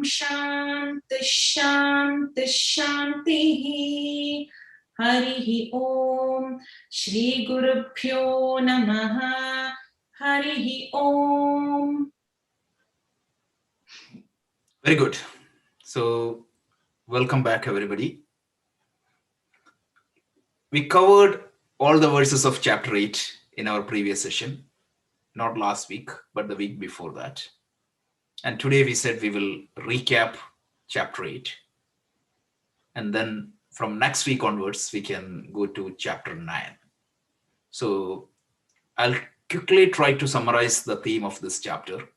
Shanti Shanti Shanti. Harihi Om. Shri Gurubhyo Namaha. Harihi Om. Very good. So, welcome back, everybody. We covered all the verses of chapter 8 in our previous session, not last week, but the week before that. And today we said we will recap chapter 8. And then from next week onwards, we can go to chapter 9. So, I'll quickly try to summarize the theme of this chapter.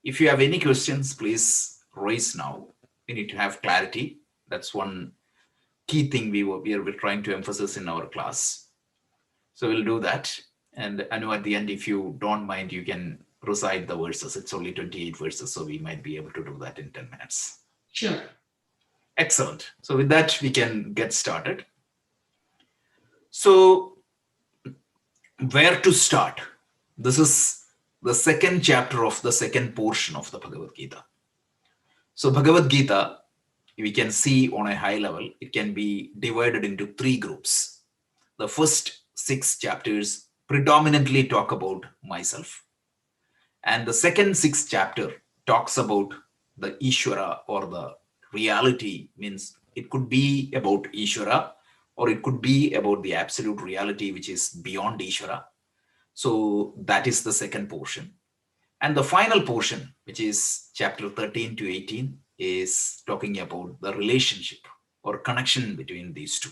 If you have any questions, please raise now. We need to have clarity. That's one key thing we are trying to emphasize in our class. So we'll do that. And I know at the end, if you don't mind, you can recite the verses. It's only 28 verses, so we might be able to do that in 10 minutes. Sure. Excellent. So with that, we can get started. So where to start? This is the second chapter of the second portion of the Bhagavad Gita. So Bhagavad Gita, we can see on a high level, it can be divided into three groups. The first 6 chapters predominantly talk about myself. And the second 6th chapter talks about the Ishvara or the reality, means it could be about Ishvara or it could be about the absolute reality which is beyond Ishvara. So that is the second portion. And the final portion, which is chapter 13 to 18, is talking about the relationship or connection between these two.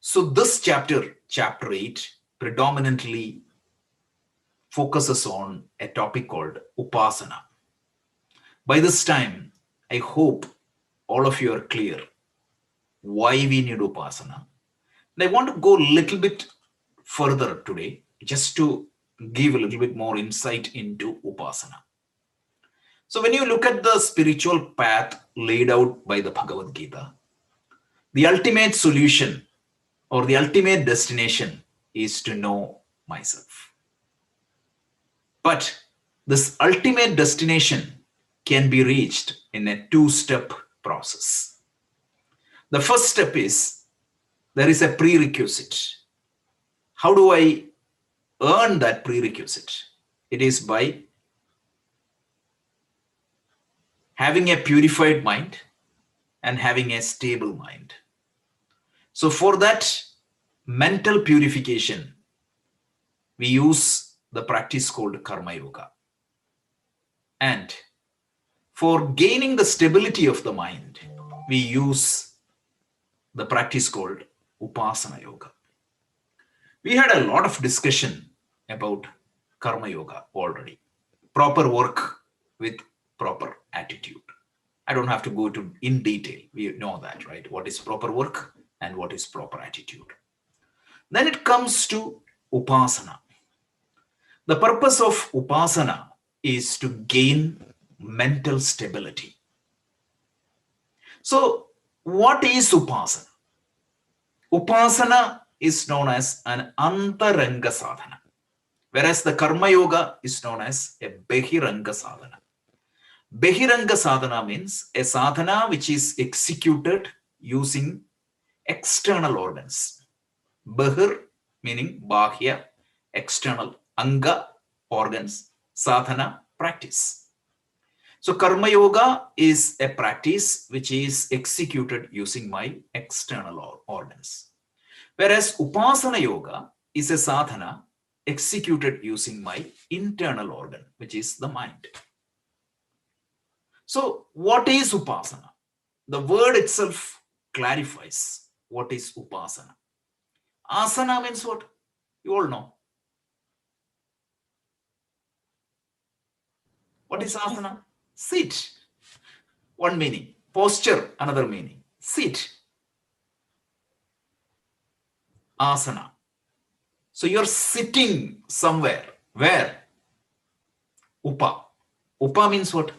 So this chapter 8, predominantly focuses on a topic called Upasana. By this time, I hope all of you are clear why we need Upasana. And I want to go a little bit further today, just to give a little bit more insight into Upasana. So when you look at the spiritual path laid out by the Bhagavad Gita, the ultimate solution or the ultimate destination is to know myself. But this ultimate destination can be reached in a 2-step process. The first step is there is a prerequisite. How do I earn that prerequisite? It is by having a purified mind and having a stable mind. So for that mental purification, we use the practice called Karma Yoga. And for gaining the stability of the mind, we use the practice called Upasana Yoga. We had a lot of discussion about Karma Yoga already. Proper work with proper attitude. I don't have to go to in detail. We know that, right? What is proper work and what is proper attitude. Then it comes to Upasana. The purpose of Upasana is to gain mental stability. So what is Upasana? Upasana is known as an Antaranga Sadhana, whereas the Karma Yoga is known as a Behiranga Sadhana. Behiranga Sadhana means a sadhana which is executed using external organs. Behir meaning Bahya, external, Anga, organs, Sadhana, practice. So Karma Yoga is a practice which is executed using my external organs. Whereas Upasana Yoga is a sadhana executed using my internal organ, which is the mind. So what is Upasana? The word itself clarifies what is Upasana. Asana means what? You all know. What is asana? Sit. One meaning. Posture, another meaning. Sit. Asana. So you're sitting somewhere. Where? Upa. Upa means what?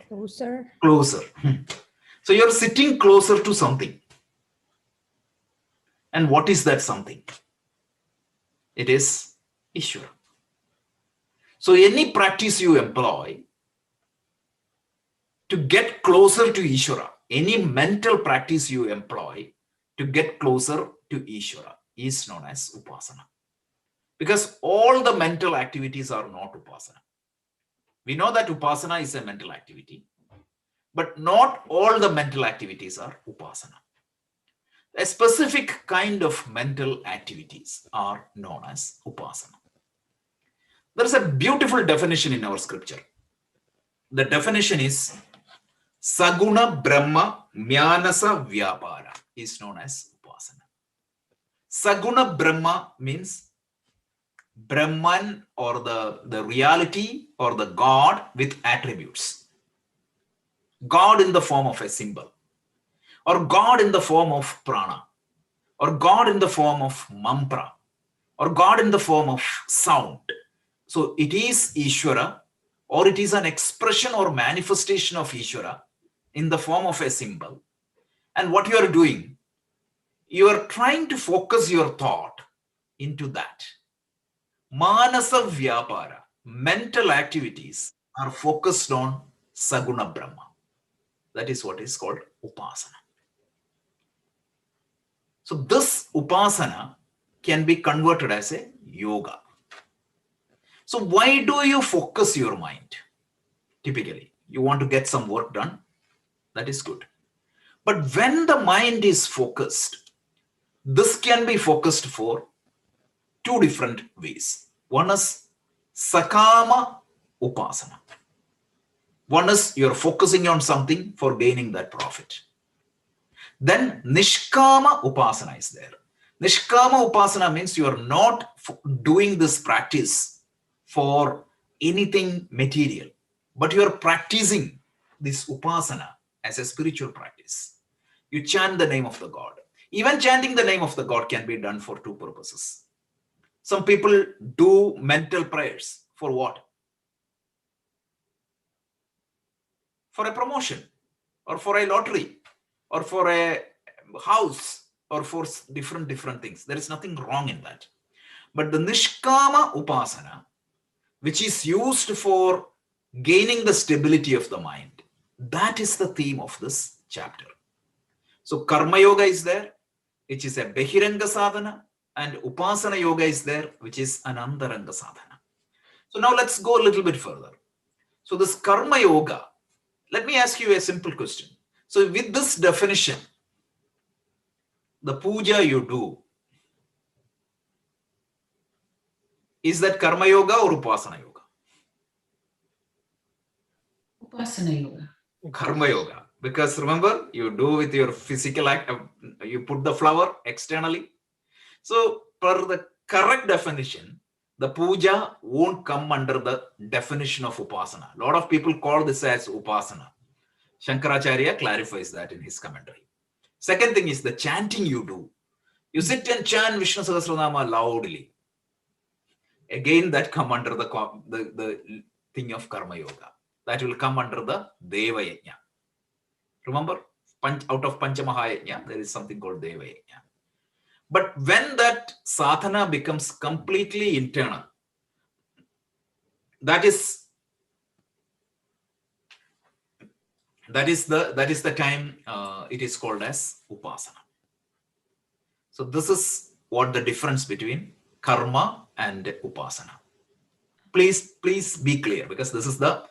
Closer. Closer. So you're sitting closer to something. And what is that something? It is Ishvara. So any practice you employ to get closer to Ishvara. Any mental practice you employ to get closer to Ishvara is known as upasana. Because all the mental activities are not upasana. We know that upasana is a mental activity, but not all the mental activities are upasana. A specific kind of mental activities are known as upasana. There is a beautiful definition in our scripture. The definition is Saguna Brahma Myanasa Vyapara is known as upasana. Saguna Brahma means Brahman, or the reality or the God with attributes. God in the form of a symbol, or God in the form of prana, or God in the form of mantra, or God in the form of sound. So it is Ishvara, or it is an expression or manifestation of Ishvara in the form of a symbol. And what you are doing, you are trying to focus your thought into that. Manasa Vyapara, mental activities are focused on Saguna Brahma. That is what is called upasana. So this upasana can be converted as a yoga. So why do you focus your mind? Typically, you want to get some work done. That is good. But when the mind is focused, this can be focused for two different ways. One is Sakama Upasana. One is you're focusing on something for gaining that profit. Then Nishkama Upasana is there. Nishkama Upasana means you are not doing this practice for anything material, but you are practicing this Upasana as a spiritual practice. You chant the name of the God. Even chanting the name of the God can be done for two purposes. Some people do mental prayers for what? For a promotion, or for a lottery, or for a house, or for different things. There is nothing wrong in that. But the Nishkama Upasana, which is used for gaining the stability of the mind, that is the theme of this chapter. So Karma Yoga is there, which is a Behiranga Sadhana, and Upasana Yoga is there, which is an Antaranga Sadhana. So now let's go a little bit further. So this Karma Yoga, let me ask you a simple question. So with this definition, the puja you do, is that Karma Yoga or Upasana Yoga? Upasana Yoga. Karma Yoga. Because remember, you do with your physical act, you put the flower externally. So per the correct definition, the puja won't come under the definition of Upasana. A lot of people call this as Upasana. Shankaracharya clarifies that in his commentary. Second thing is the chanting you do. You sit and chant Vishnu Sahasranama loudly. Again, that come under the thing of Karma Yoga. That will come under the Deva Yajna. Remember, out of Panchamaha Yajna, there is something called Deva Yajna. But when that sadhana becomes completely internal, that is the time it is called as upasana. So this is what the difference between karma and upasana. Please be clear, because this is the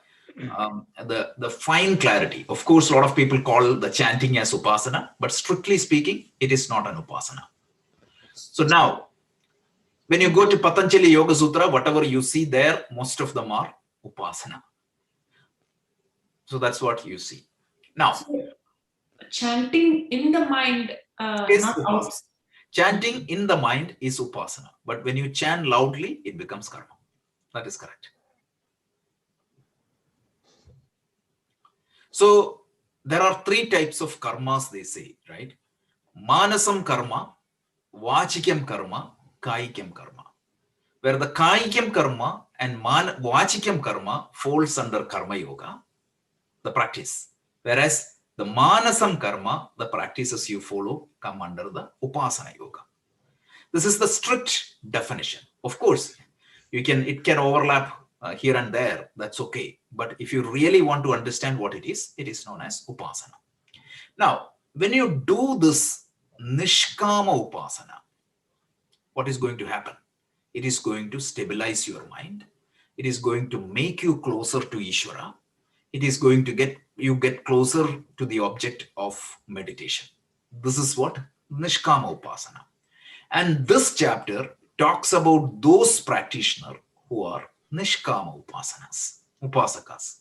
fine clarity. Of course, a lot of people call the chanting as upasana, but strictly speaking, it is not an upasana. So now, when you go to Patanjali Yoga Sutra, whatever you see there, most of them are upasana. So that's what you see. Now, So, chanting in the mind, is not upasana. out. Chanting in the mind is upasana, but when you chant loudly, it becomes karma. That is correct. So there are three types of karmas, they say, right? Manasam karma, Vachikam karma, Kaikam karma. Where the Kaikam karma and Vachikam karma falls under Karma Yoga, the practice. Whereas the Manasam karma, the practices you follow, come under the Upasana Yoga. This is the strict definition. Of course, it can overlap here and there, that's okay. But if you really want to understand what it is known as upasana. Now, when you do this nishkama upasana, what is going to happen? It is going to stabilize your mind. It is going to make you closer to Ishvara. It is going to get closer to the object of meditation. This is what nishkama upasana. And this chapter talks about those practitioners who are nishkama upasakas.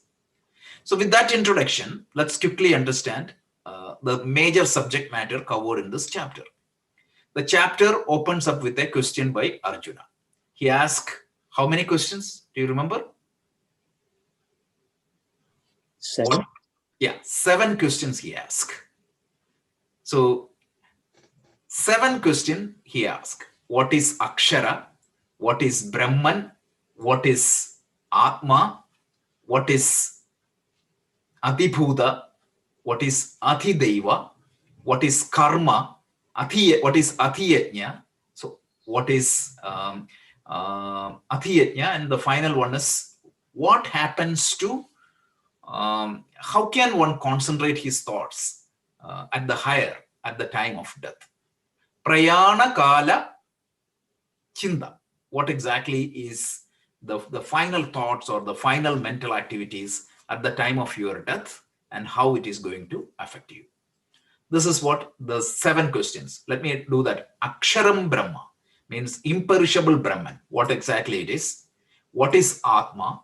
So with that introduction, let's quickly understand the major subject matter covered in this chapter. The chapter opens up with a question by Arjuna. He asks, how many questions? Do you remember? 7. Yeah, 7 questions he asked. So 7 questions he asked. What is Akshara? What is Brahman? What is Atma? What is Adibhuta? What is Adhideva? What is Karma? What is Adhiyajna? So what is Adhiyajna? And the final one is, what happens to, how can one concentrate his thoughts at the time of death? Prayana Kala Chinda. What exactly is the final thoughts or the final mental activities at the time of your death, and how it is going to affect you? This is what the 7 questions. Let me do that. Aksharam Brahma means imperishable Brahman. What exactly it is? What is Atma?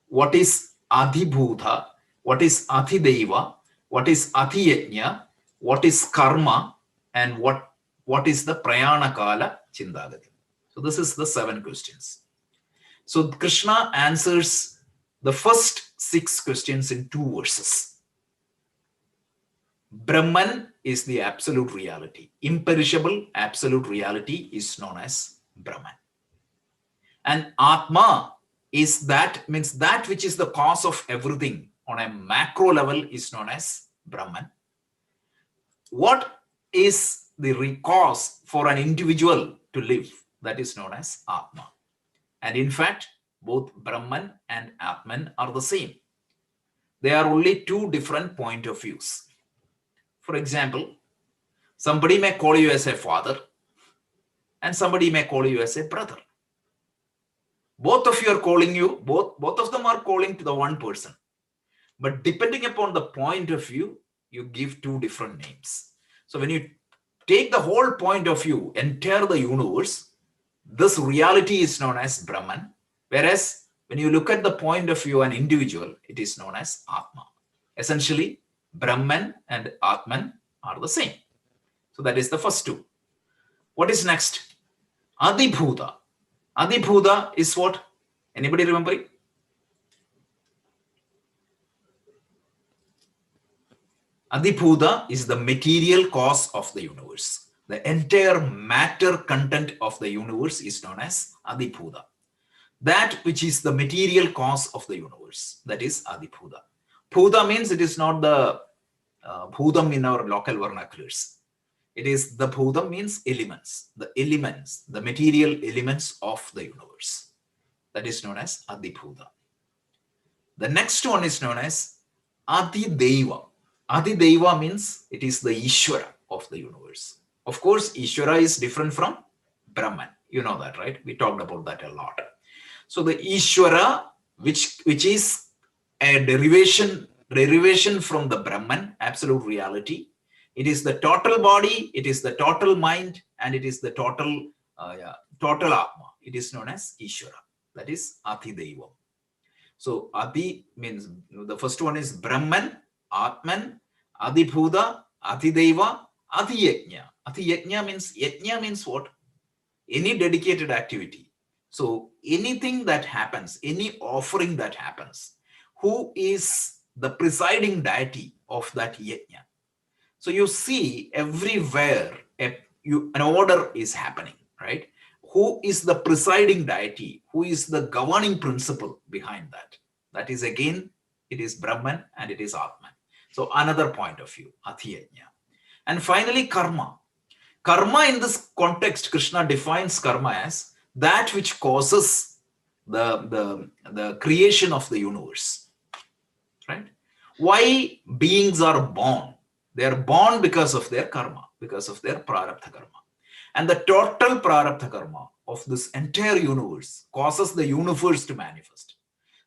What is Adhibhuta? What is Adhideva? What is Adhiyajna? What is Karma? And what is the Prayana Kala Chindagati? So this is the 7 questions. So Krishna answers the first 6 questions in 2 verses. Brahman is the absolute reality. Imperishable absolute reality is known as Brahman. And Atma is that, means that which is the cause of everything on a macro level, is known as Brahman. What is the cause for an individual to live? That is known as Atma. And in fact, both Brahman and Atman are the same. They are only 2 different point of views. For example, somebody may call you as a father and somebody may call you as a brother. Both of you are calling you, both of them are calling to the one person. But depending upon the point of view, you give 2 different names. So when you take the whole point of view, entire the universe, this reality is known as Brahman. Whereas when you look at the point of view an individual, it is known as Atma. Essentially, Brahman and Atman are the same. So that is the first 2. What is next? Adibhuta. Adibhuta is what? Anybody remember it? Adibhuta is the material cause of the universe. The entire matter content of the universe is known as Adibhuta. That which is the material cause of the universe, that is Adibhuta. Bhuta means it is not the bhutam in our local vernaculars. It is the bhutam means elements, the material elements of the universe. That is known as Adibhuta. The next one is known as Adideva. Adideva means it is the Ishvara of the universe. Of course, Ishvara is different from Brahman. You know that, right? We talked about that a lot. So the Ishvara, which is a derivation from the Brahman, absolute reality. It is the total body, it is the total mind, and it is the total Atma. It is known as Ishvara. That is Adhideva. So Adi means, the first one is Brahman, Atman, Adibhuta, Adhideva, Adhiyajna. Yajna means what? Any dedicated activity. So anything that happens, any offering that happens, who is the presiding deity of that yajna? So you see everywhere an order is happening, right? Who is the presiding deity? Who is the governing principle behind that? That is again, it is Brahman and it is Atman. So another point of view, Adhiyajna. And finally, karma. Karma in this context, Krishna defines karma as that which causes the creation of the universe, right? Why beings are born? They are born because of their karma, because of their prarabdha karma. And the total prarabdha karma of this entire universe causes the universe to manifest.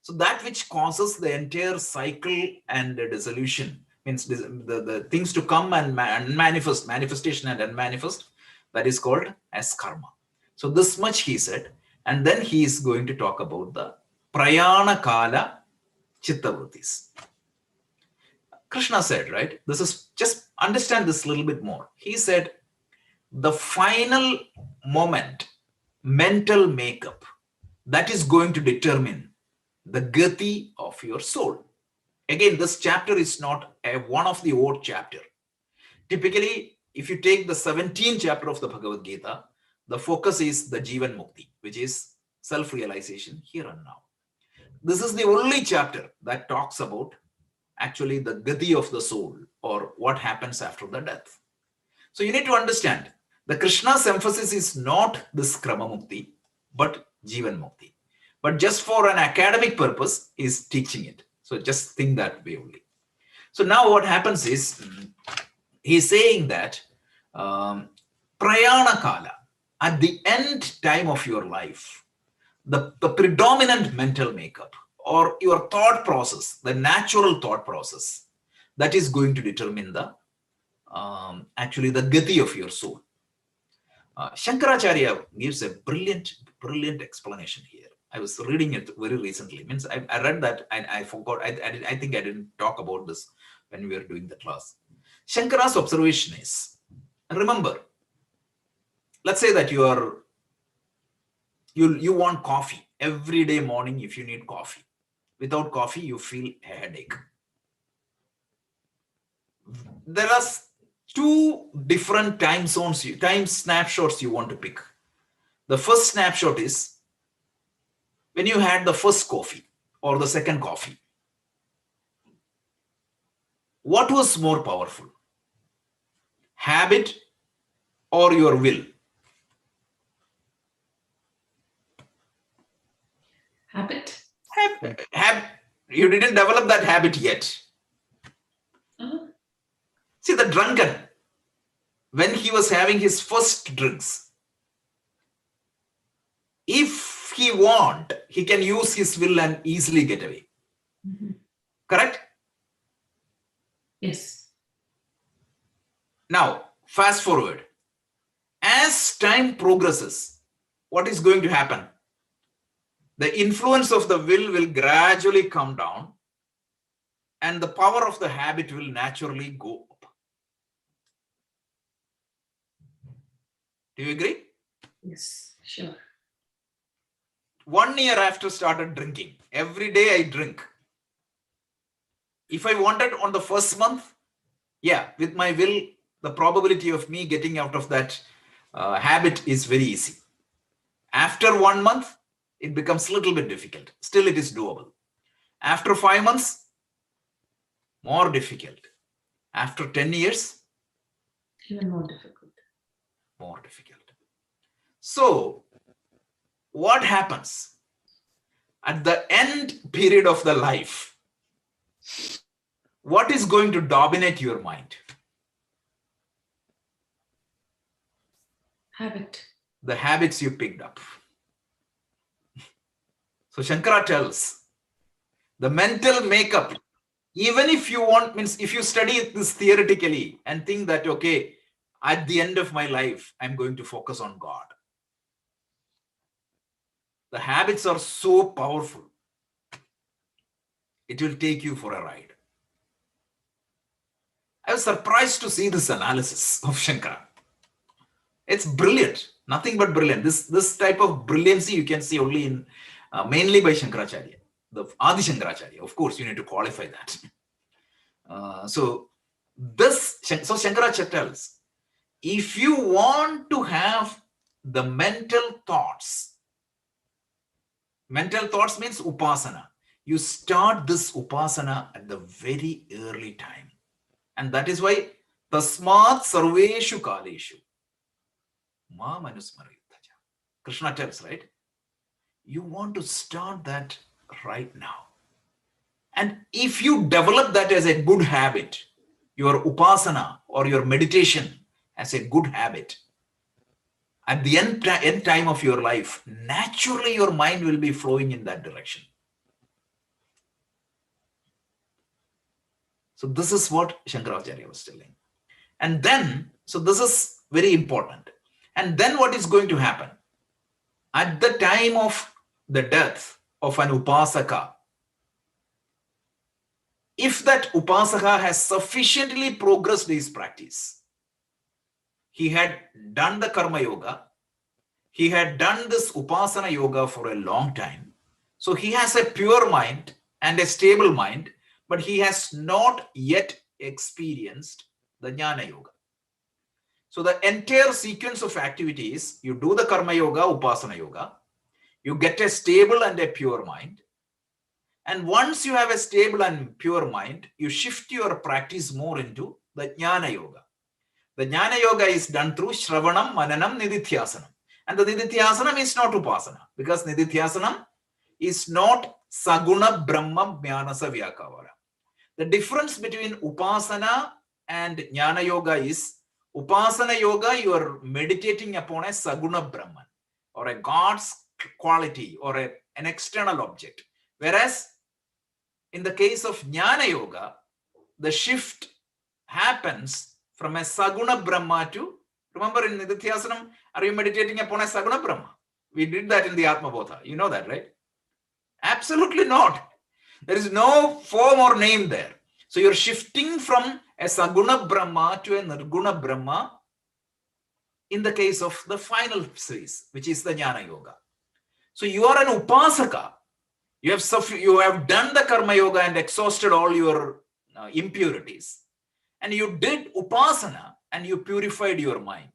So that which causes the entire cycle and the dissolution, means the things to come and manifest, manifestation and unmanifest, that is called as karma. So this much he said, and then he is going to talk about the prayana kala chittavrittis. Krishna said, right? This is, just understand this a little bit more. He said, the final moment, mental makeup, that is going to determine the gati of your soul. Again, this chapter is not one of the old chapter. Typically, if you take the 17th chapter of the Bhagavad Gita, the focus is the Jivan Mukti, which is self-realization here and now. This is the only chapter that talks about actually the gati of the soul, or what happens after the death. So you need to understand, the Krishna's emphasis is not this Krama Mukti, but Jivan Mukti. But just for an academic purpose is teaching it. So just think that way only. So now what happens is, he's saying that prayana kala, at the end time of your life, the predominant mental makeup or your thought process, the natural thought process, that is going to determine the actually the gati of your soul. Shankaracharya gives a brilliant explanation here. I was reading it very recently. Means I read that and I forgot. I think I didn't talk about this when we were doing the class. Shankara's observation is, remember, let's say that you want coffee every day morning. If you need coffee, without coffee you feel a headache. There are two different time zones, time snapshots you want to pick. The first snapshot is when you had the first coffee or the second coffee. What was more powerful, habit or your will? Habit. You didn't develop that habit yet. Uh-huh. See, the drunken, when he was having his first drinks, if he want, he can use his will and easily get away. Mm-hmm. Correct? Yes. Now, fast forward. As time progresses, what is going to happen? The influence of the will gradually come down, and the power of the habit will naturally go up. Do you agree? Yes, sure. 1 year after started drinking, every day I drink. If I wanted on the first month, yeah, with my will, the probability of me getting out of that habit is very easy. After 1 month, it becomes a little bit difficult. Still, it is doable. After 5 months, more difficult. After 10 years, Even more difficult. more difficult. So, what happens at the end period of the life? What is going to dominate your mind? Habit. The habits you picked up. So Shankara tells, the mental makeup, even if you want, means if you study this theoretically and think that, okay, at the end of my life, I'm going to focus on God. The habits are so powerful. It will take you for a ride. I was surprised to see this analysis of Shankara. It's brilliant, nothing but brilliant. This type of brilliancy you can see only in mainly by Shankaracharya, the Adi Shankaracharya. Of course, you need to qualify that. So Shankaracharya tells, if you want to have the mental thoughts means upasana. You start this upasana at the very early time. And that is why tasmat sarveshu kaleshu ma manusmaritaja. Krishna tells, right? You want to start that right now. And if you develop that as a good habit, your upasana or your meditation as a good habit, at the end time of your life, naturally your mind will be flowing in that direction. So this is what Shankaracharya was telling. And then, so this is very important. And then what is going to happen? At the time of the death of an upasaka, if that upasaka has sufficiently progressed his practice, he had done the karma yoga, he had done this upasana yoga for a long time. So he has a pure mind and a stable mind, but he has not yet experienced the jnana yoga. So the entire sequence of activities, you do the karma yoga, upasana yoga, you get a stable and a pure mind. And once you have a stable and pure mind, you shift your practice more into the jnana yoga. The jnana yoga is done through shravanam, mananam, nididhyasanam. And the nididhyasanam is not upasana, because nididhyasanam is not saguna brahma jnanasa vyakavara. The difference between upasana and jnana yoga is upasana yoga, you are meditating upon a saguna brahman or a God's quality or an external object. Whereas in the case of jnana yoga, the shift happens from a saguna brahma to, remember in nididhyasanam, are you meditating upon a saguna brahma? We did that in the Atma Bodha. You know that, right? Absolutely not. There is no form or name there. So you're shifting from a saguna brahma to a nirguna brahma in the case of the final phase, which is the jnana yoga. So you are an upasaka. You have done the karma yoga and exhausted all your impurities. And you did upasana and you purified your mind.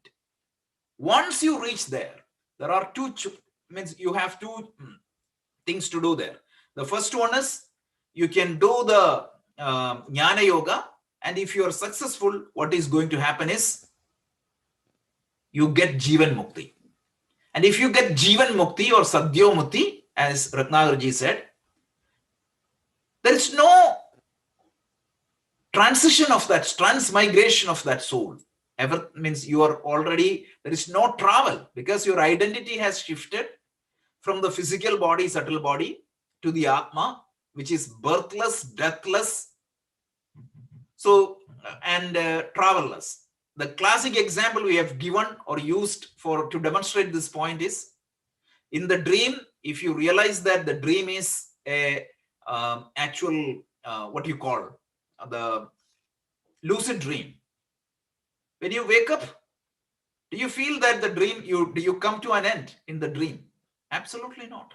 Once you reach there, there are you have two things to do there. The first one is you can do the jnana yoga, and if you are successful, what is going to happen is you get jivan mukti. And if you get jivan mukti or sadhyo mukti, as Ratnagarji said, there is no transition of that, transmigration of that soul. Ever means you are already, there is no travel, because your identity has shifted from the physical body, subtle body, to the Atma, which is birthless, deathless, so and travelless. The classic example we have given or used to demonstrate this point is, in the dream, if you realize that the dream is a actual, what you call the lucid dream, when you wake up, do you feel that the dream, do you come to an end in the dream? Absolutely not.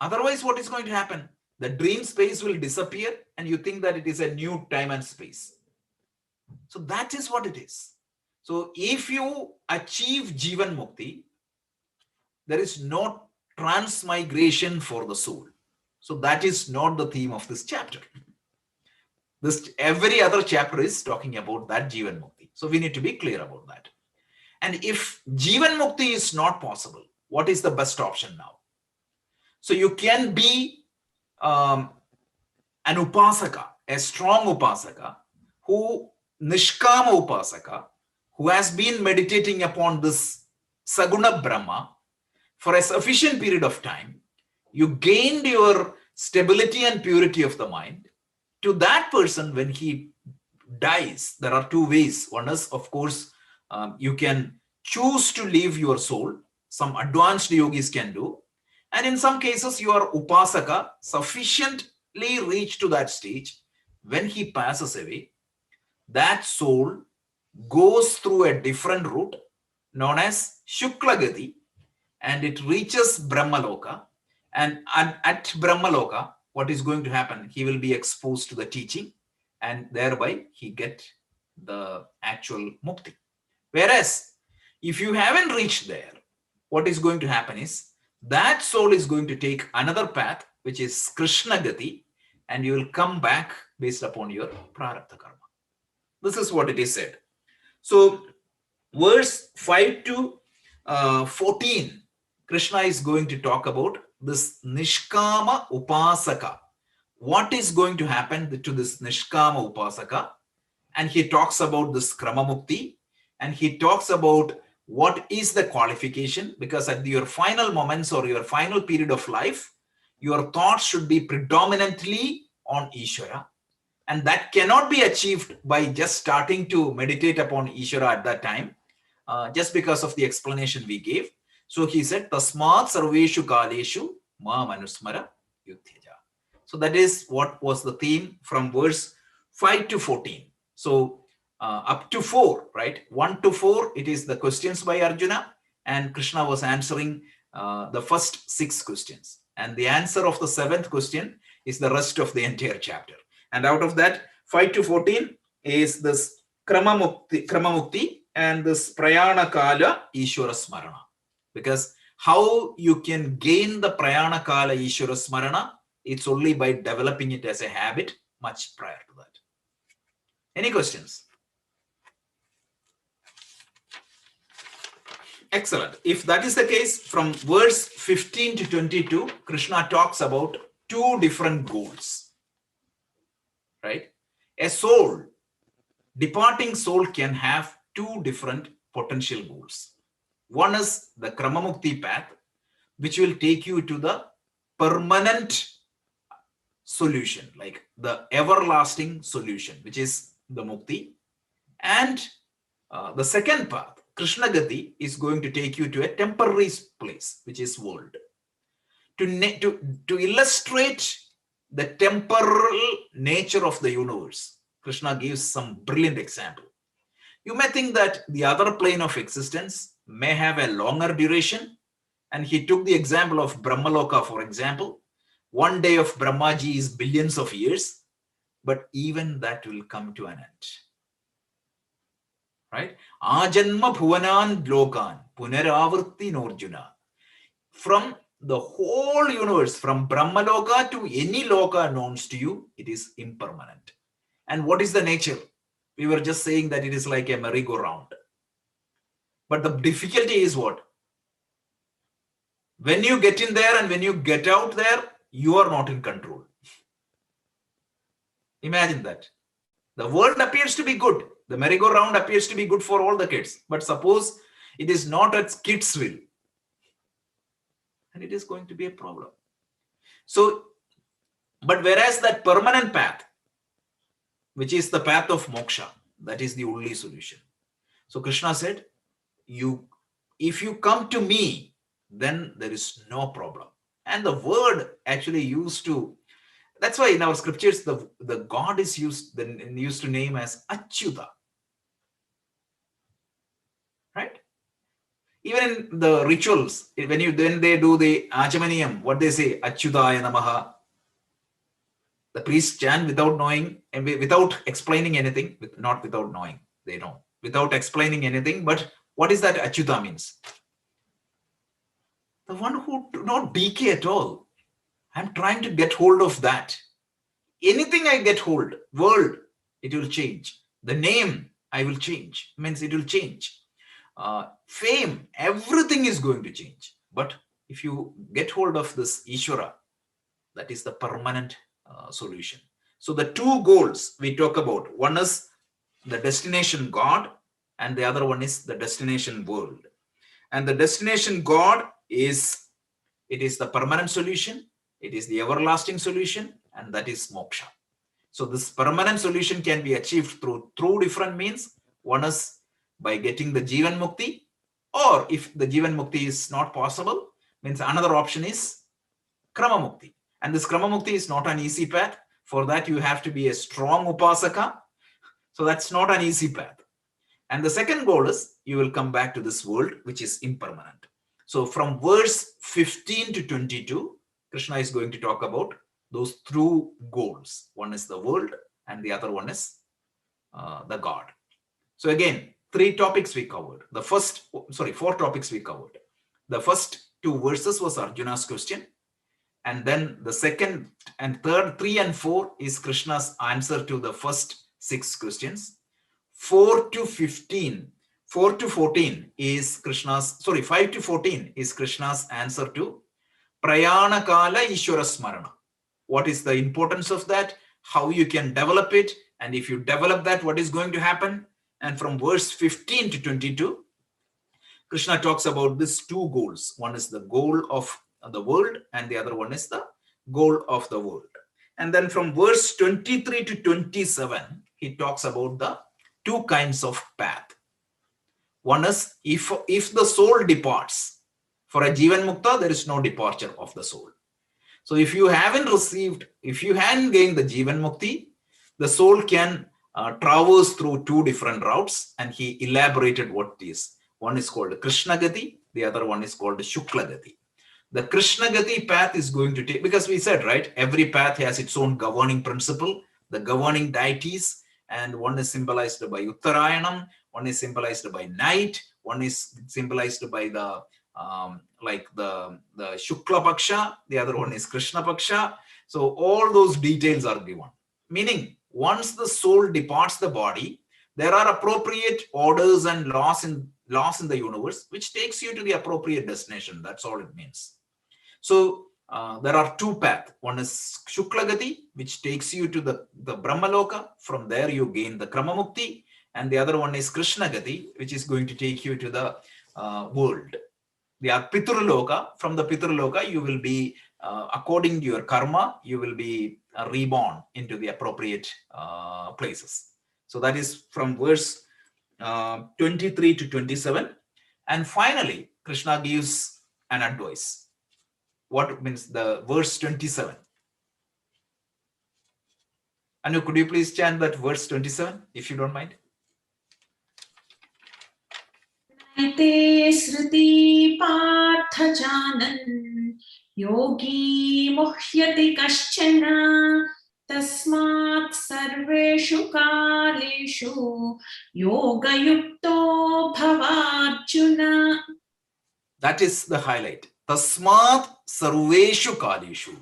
Otherwise, what is going to happen? The dream space will disappear and you think that it is a new time and space. So that is what it is. So if you achieve Jivan Mukti, there is no transmigration for the soul. So that is not the theme of this chapter. Every other chapter is talking about that Jivan Mukti. So we need to be clear about that. And if Jivan Mukti is not possible, what is the best option now? So you can be an upasaka, a strong upasaka, nishkama upasaka, who has been meditating upon this saguna brahma for a sufficient period of time. You gained your stability and purity of the mind. To that person, when he dies, there are two ways. One is, of course, you can choose to leave your soul. Some advanced yogis can do. And in some cases, your upasaka sufficiently reached to that stage. When he passes away, that soul goes through a different route known as Shuklagati, and it reaches Brahmaloka. And at Brahmaloka, what is going to happen? He will be exposed to the teaching, and thereby he get the actual mukti. Whereas, if you haven't reached there, what is going to happen is that soul is going to take another path, which is Krishna Gati, and you will come back based upon your prarabdha karma. This is what it is said. So, verse 5 to 14, Krishna is going to talk about this Nishkama Upasaka. What is going to happen to this Nishkama Upasaka? And he talks about this Kramamukti, and he talks about what is the qualification, because at your final moments or your final period of life, your thoughts should be predominantly on Ishvara. And that cannot be achieved by just starting to meditate upon Ishvara at that time, just because of the explanation we gave. So he said, Tasmat Sarveshu Kaleshu Ma Manusmara Yudhyaja. So that is what was the theme from verse 5 to 14. So up to 4, right? 1 to 4, it is the questions by Arjuna, and Krishna was answering the first 6 questions. And the answer of the 7th question is the rest of the entire chapter. And out of that, 5 to 14 is this Kramamukti and this Prayana Kala Ishvara Smarana. Because how you can gain the Prayana Kala Ishvara Smarana, it's only by developing it as a habit much prior to that. Any questions? Excellent. If that is the case, from verse 15 to 22, Krishna talks about 2 different goals. Right? A soul, departing soul, can have 2 different potential goals. One is the Kramamukti path, which will take you to the permanent solution, like the everlasting solution, which is the Mukti. And the second path, Krishna Gati, is going to take you to a temporary place, which is world. To illustrate the temporal nature of the universe, Krishna gives some brilliant example. You may think that the other plane of existence may have a longer duration, and he took the example of Brahmaloka, for example. One day of Brahmaji is billions of years, but even that will come to an end. Right? Ajanma bhuvanan lokan punaravarti norjuna. From the whole universe, from Brahmaloka to any loka known to you, it is impermanent. And what is the nature? We were just saying that it is like a merry-go-round. But the difficulty is what? When you get in there and when you get out there, you are not in control. Imagine that. The world appears to be good. The merry-go-round appears to be good for all the kids. But suppose it is not at kids' will, and it is going to be a problem. So, but whereas that permanent path, which is the path of moksha, that is the only solution. So Krishna said, if you come to me, then there is no problem. And the word actually used to, that's why in our scriptures, the God is used to name as Achyuta. Right? Even in the rituals, when they do the Achamaniyam, what they say, Achyutaya Namaha. The priests chant without knowing and without explaining anything, not without knowing, they know, without explaining anything. But what is that Achyuta means? The one who do not decay at all. I'm trying to get hold of that. Anything I get hold, world, it will change. The name, I will change, means it will change. Fame, everything is going to change. But if you get hold of this Ishvara, that is the permanent solution. So the 2 goals we talk about, one is the destination God, and the other one is the destination world. And the destination God is the permanent solution, it is the everlasting solution, and that is moksha. So this permanent solution can be achieved through different means. One is by getting the Jivan Mukti, or if the Jivan Mukti is not possible, means another option is Krama Mukti. And this Krama Mukti is not an easy path. For that, you have to be a strong Upasaka. So that's not an easy path. And the second goal is you will come back to this world, which is impermanent. So from verse 15 to 22, Krishna is going to talk about those 2 goals. One is the world and the other one is the God. So again, 4 topics we covered. The first 4 topics we covered. The first 2 verses was Arjuna's question. And then the second and third, 3 and 4 is Krishna's answer to the first 6 questions. 4 to 14 is Krishna's, 5 to 14 is Krishna's answer to Prayana Kala Ishwara Smarana. What is the importance of that? How you can develop it? And if you develop that, what is going to happen? And from verse 15 to 22, Krishna talks about these two goals. One is the goal of the world, and the other one is the goal of the world. And then from verse 23 to 27, he talks about the two kinds of path. One is if the soul departs, for a Jivan Mukta, there is no departure of the soul. So if you haven't gained the Jivan Mukti, the soul can traverse through two different routes, and he elaborated what it is. One is called Krishna Gati, the other one is called Shukla Gati. The Krishna Gati path is going to take, because we said, right, every path has its own governing principle, the governing deities, and one is symbolized by Uttarayanam, one is symbolized by night, one is symbolized by the Shukla Paksha, the other one is Krishna Paksha. So all those details are given. Meaning, once the soul departs the body, there are appropriate orders and laws in the universe, which takes you to the appropriate destination. That's all it means. So there are two paths. One is Shukla Gati, which takes you to the Brahmaloka. From there you gain the Kramamukti. And the other one is Krishna Gati, which is going to take you to the world. They are Pitraloka. From the Pitraloka, you will be, according to your karma, you will be reborn into the appropriate places. So that is from verse 23 to 27. And finally, Krishna gives an advice. What means the verse 27? Anu, could you please chant that verse 27, if you don't mind? Te sriti partha janan yogi muhyati kaschana tasmat sarveshu kaleshu yoga yukto bhavarjuna. That is the highlight. Tasmat sarveshu kaleshu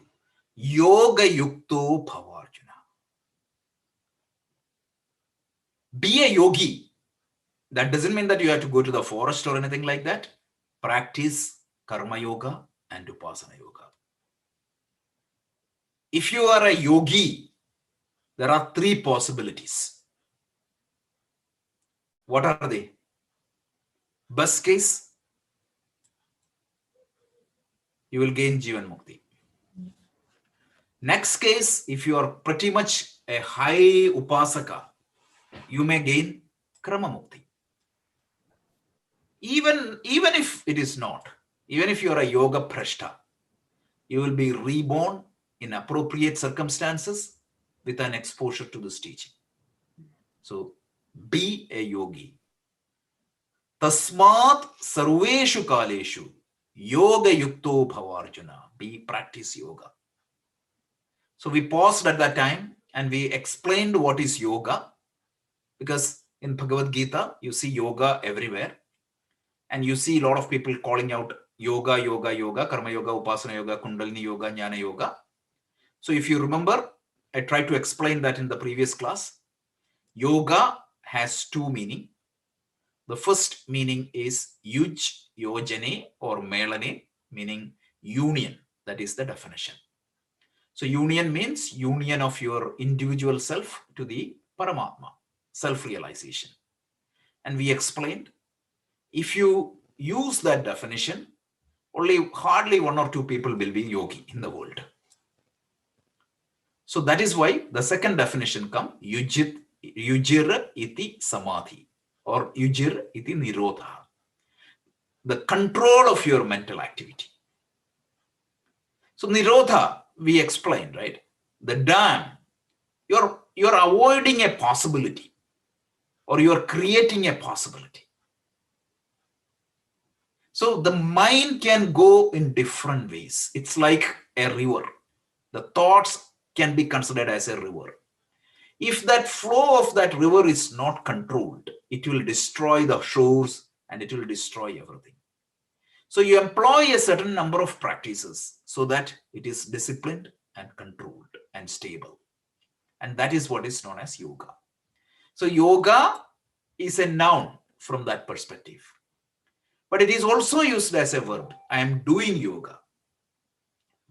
yoga yukto bhavarjuna. Be a yogi. That doesn't mean that you have to go to the forest or anything like that. Practice karma yoga and upasana yoga. If you are a yogi, there are three possibilities. What are they? Best case, you will gain Jivan Mukti. Next case, if you are pretty much a high upasaka, you may gain Krama Mukti. Even if it is not, even if you are a yoga prashta, you will be reborn in appropriate circumstances with an exposure to this teaching. So be a yogi. Tasmat sarveshu kaleshu yoga yukto bhavarjuna. Practice yoga. So we paused at that time and we explained what is yoga, because in Bhagavad Gita, you see yoga everywhere. And you see a lot of people calling out yoga, yoga, yoga, karma yoga, upasana yoga, kundalini yoga, jnana yoga. So if you remember, I tried to explain that in the previous class. Yoga has two meanings. The first meaning is yuj, yojane or melane, meaning union. That is the definition. So union means union of your individual self to the Paramatma, self-realization. And we explained, if you use that definition, hardly one or two people will be yogi in the world. So that is why the second definition comes, yujir iti samadhi or yujir iti nirodha. The control of your mental activity. So nirodha, we explained, right? The dam, you're avoiding a possibility or you're creating a possibility. So the mind can go in different ways. It's like a river. The thoughts can be considered as a river. If that flow of that river is not controlled, it will destroy the shores and it will destroy everything. So you employ a certain number of practices so that it is disciplined and controlled and stable. And that is what is known as yoga. So yoga is a noun from that perspective. But it is also used as a verb. I am doing yoga.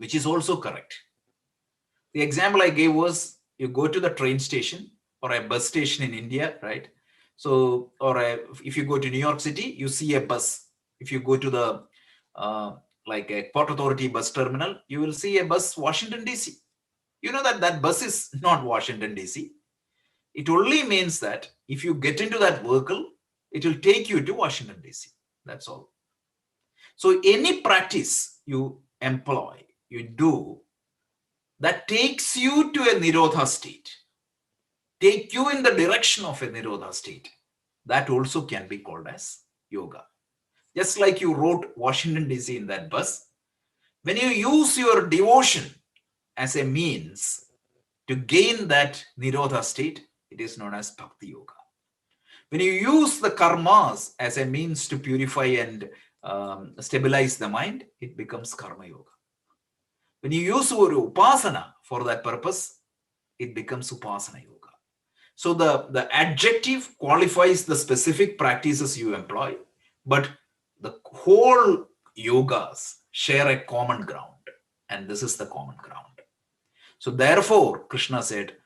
which is also correct. The example I gave was you go to the train station or a bus station in India, right? So, if you go to New York City, you see a bus. If you go to the like a Port Authority bus terminal, you will see a bus Washington DC. You know that that bus is not Washington DC. It only means that if you get into that vehicle, it will take you to Washington DC. That's all. So any practice you employ, you do, that takes you to a Nirodha state, take you in the direction of a Nirodha state, that also can be called as yoga. Just like you wrote Washington DC in that bus, when you use your devotion as a means to gain that Nirodha state, it is known as Bhakti Yoga. When you use the karmas as a means to purify and stabilize the mind, it becomes Karma Yoga. When you use your upasana for that purpose, it becomes Upasana Yoga. So the adjective qualifies the specific practices you employ, but the whole yogas share a common ground, and this is the common ground. So therefore, Krishna said,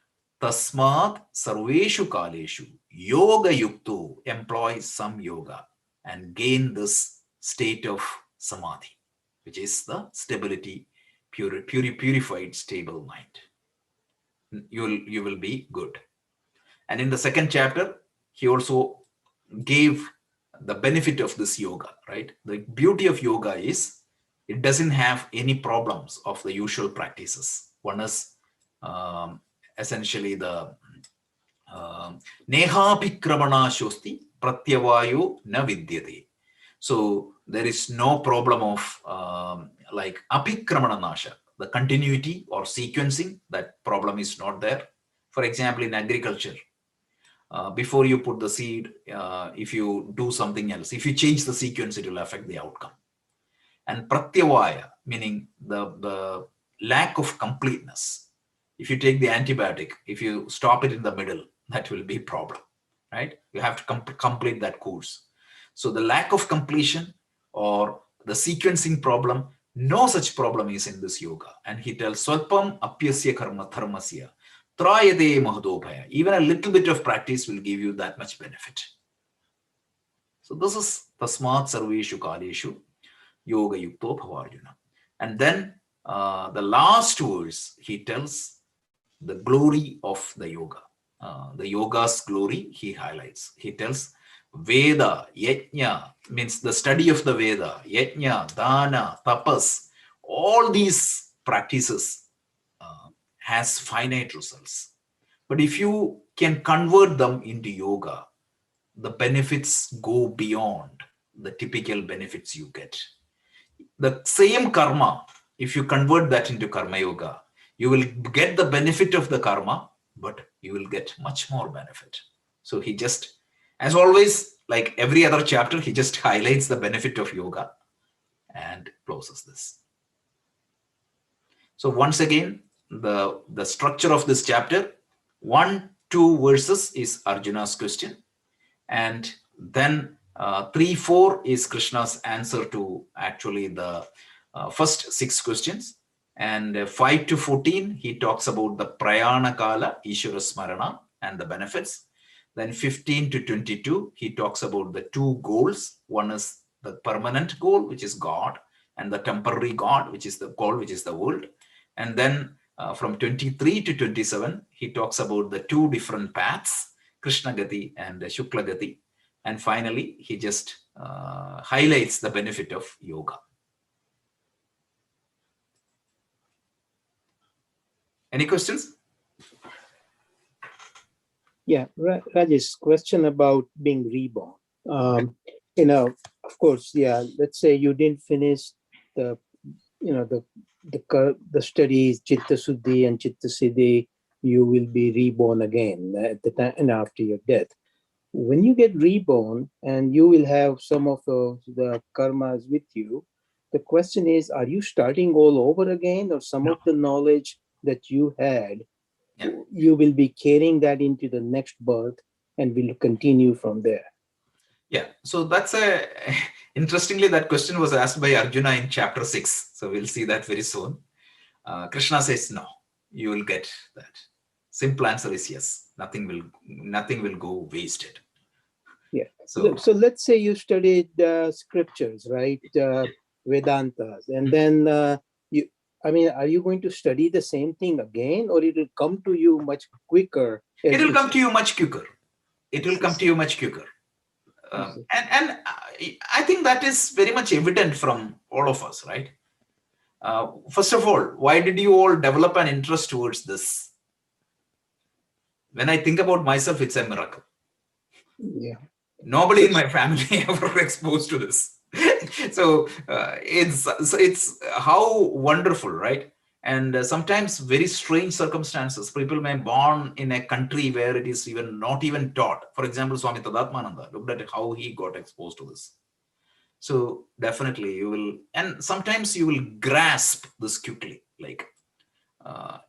Tasmat sarveshu kaleshu yoga yukto, employ some yoga and gain this state of samadhi, which is the stability, purified, stable mind. You will be good. And in the second chapter, he also gave the benefit of this yoga, right? The beauty of yoga is it doesn't have any problems of the usual practices. One is essentially the Nehabhikramana shosti pratyavayo na vidyate. So there is no problem of like abhikramana nasha, the continuity or sequencing, that problem is not there. For example, in agriculture, before you put the seed, if you do something else, if you change the sequence, it will affect the outcome. And pratyavaya, meaning the lack of completeness. If you take the antibiotic, if you stop it in the middle, that will be a problem, right? You have to complete that course. So the lack of completion or the sequencing problem, no such problem is in this yoga. And he tells, Swalpam apyasya karma dharmasya trayade mahadobhaya. Even a little bit of practice will give you that much benefit. So this is tasmat sarveshu kaleshu yoga yukto bhavarjuna. And then the last verse, he tells the glory of the yoga. The yoga's glory, he highlights. He tells Veda, Yajna, means the study of the Veda, Yajna, Dana, Tapas, all these practices has finite results. But if you can convert them into yoga, the benefits go beyond the typical benefits you get. The same karma, if you convert that into karma yoga, you will get the benefit of the karma, but you will get much more benefit. So he just, as always, like every other chapter, he just highlights the benefit of yoga and closes this. So once again, the structure of this chapter, 1, 2 verses is Arjuna's question, and then 3, 4 is Krishna's answer to actually the first 6 questions. And 5 to 14, he talks about the Prayana Kala, Ishvara Smarana, and the benefits. Then 15 to 22, he talks about the 2 goals. One is the permanent goal, which is God, and the temporary God, which is the goal, which is the world. And then from 23 to 27, he talks about the 2 different paths, Krishna Gati and Shukla Gati. And finally, he just highlights the benefit of yoga. Any questions? Yeah, Rajesh, question about being reborn. Of course, yeah, let's say you didn't finish the studies, Chitta Suddhi and Chitta Siddhi, you will be reborn again at the time and after your death. When you get reborn and you will have some of the karmas with you, the question is, are you starting all over again, or some of the knowledge that you had, you will be carrying that into the next birth and will continue from there? Yeah, so that's interestingly, that question was asked by Arjuna in chapter 6. So we'll see that very soon. Krishna says no, you will get that. Simple answer is yes. Nothing will go wasted. Yeah. So So let's say you studied scriptures, right? Vedantas, and then I mean, are you going to study the same thing again, or it will come to you much quicker it as will you come to you much quicker. It will come to you much quicker. And I think that is very much evident from all of us, right? First of all, why did you all develop an interest towards this? When I think about myself, it's a miracle. Yeah. Nobody in my family ever exposed to this. So it's how wonderful, right? And sometimes very strange circumstances. People may born in a country where it is even not even taught. For example, Swami Tadatmananda, looked at how he got exposed to this. So definitely you will, and sometimes you will grasp this quickly. Like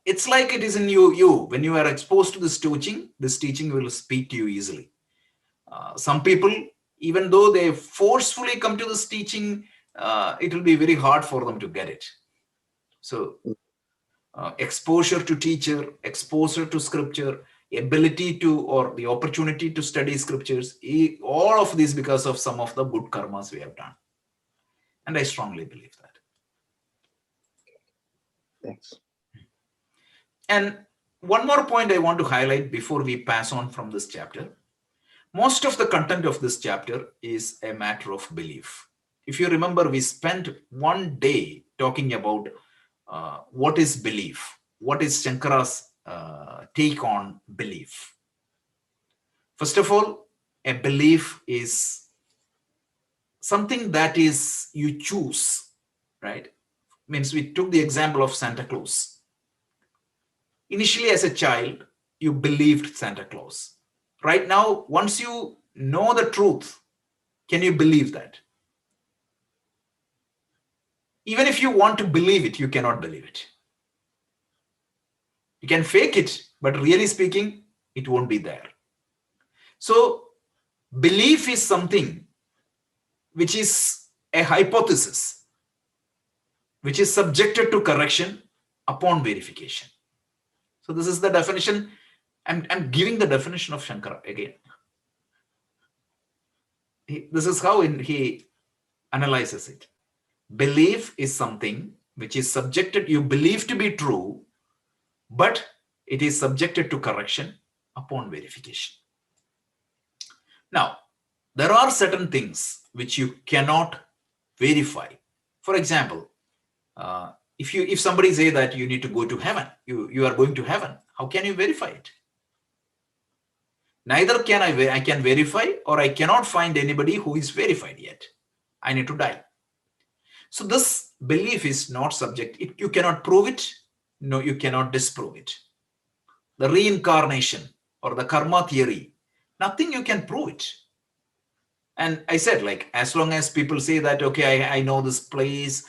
it's like it is in you. When you are exposed to this teaching will speak to you easily. Some people, even though they forcefully come to this teaching, it will be very hard for them to get it. So exposure to teacher, exposure to scripture, ability to, or the opportunity to study scriptures, all of this because of some of the good karmas we have done. And I strongly believe that. Thanks. And one more point I want to highlight before we pass on from this chapter. Most of the content of this chapter is a matter of belief. If you remember, we spent one day talking about what is belief, what is Shankara's take on belief. First of all, a belief is something that is you choose, right? Means we took the example of Santa Claus. Initially, as a child, you believed Santa Claus. Right now, once you know the truth, can you believe that? Even if you want to believe it, you cannot believe it. You can fake it, but really speaking, it won't be there. So belief is something which is a hypothesis, which is subjected to correction upon verification. So this is the definition. I'm giving the definition of Shankara again. This is how he analyzes it. Belief is something which is subjected, you believe to be true, but it is subjected to correction upon verification. Now, there are certain things which you cannot verify. For example, if somebody say that you need to go to heaven, you are going to heaven, how can you verify it? Neither can I can verify, or I cannot find anybody who is verified yet. I need to die. So this belief is not subject. You cannot prove it. No, you cannot disprove it. The reincarnation or the karma theory, nothing you can prove it. And I said, like, as long as people say that, okay, I know this place,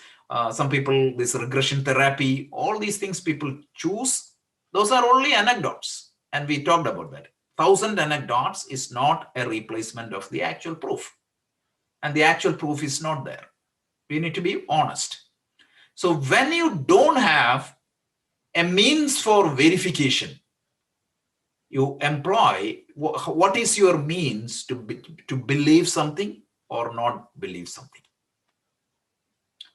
some people, this regression therapy, all these things people choose, those are only anecdotes. And we talked about that. 1,000 anecdotes is not a replacement of the actual proof. And the actual proof is not there. We need to be honest. So when you don't have a means for verification, you employ, what is your means to believe something or not believe something?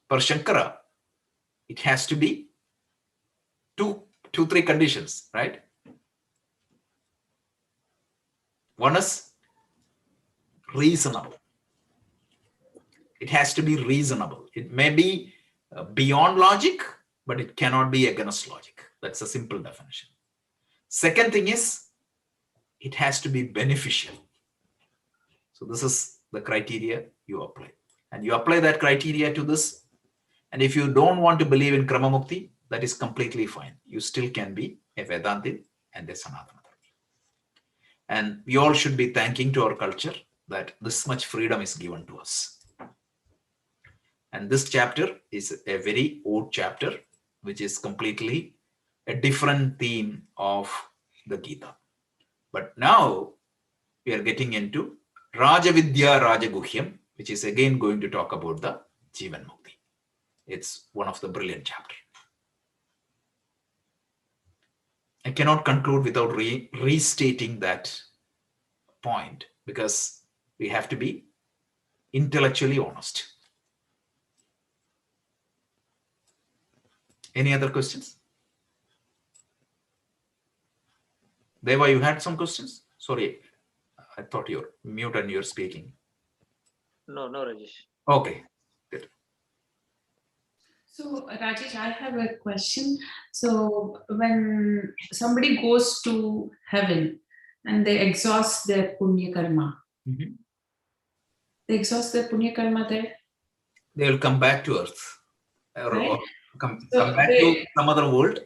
For Shankara, it has to be three conditions, right? One is reasonable. It has to be reasonable. It may be beyond logic, but it cannot be against logic. That's a simple definition. Second thing is, it has to be beneficial. So this is the criteria you apply. And you apply that criteria to this. And if you don't want to believe in Krama Mukti, that is completely fine. You still can be a Vedantin and a Sanatana. And we all should be thanking to our culture that this much freedom is given to us. And this chapter is a very old chapter, which is completely a different theme of the Gita. But now we are getting into Rajavidya Rajaguhyam, which is again going to talk about the Jivan Mukti. It's one of the brilliant chapters. I cannot conclude without restating that point, because we have to be intellectually honest. Any other questions? Deva, you had some questions? Sorry, I thought you're mute and you're speaking. No, Rajesh. Okay, good. So, Rajesh, I have a question. So, when somebody goes to heaven and they exhaust their punya karma, they exhaust their punya karma there, They will come back to earth, or right? come So back they, to some other world.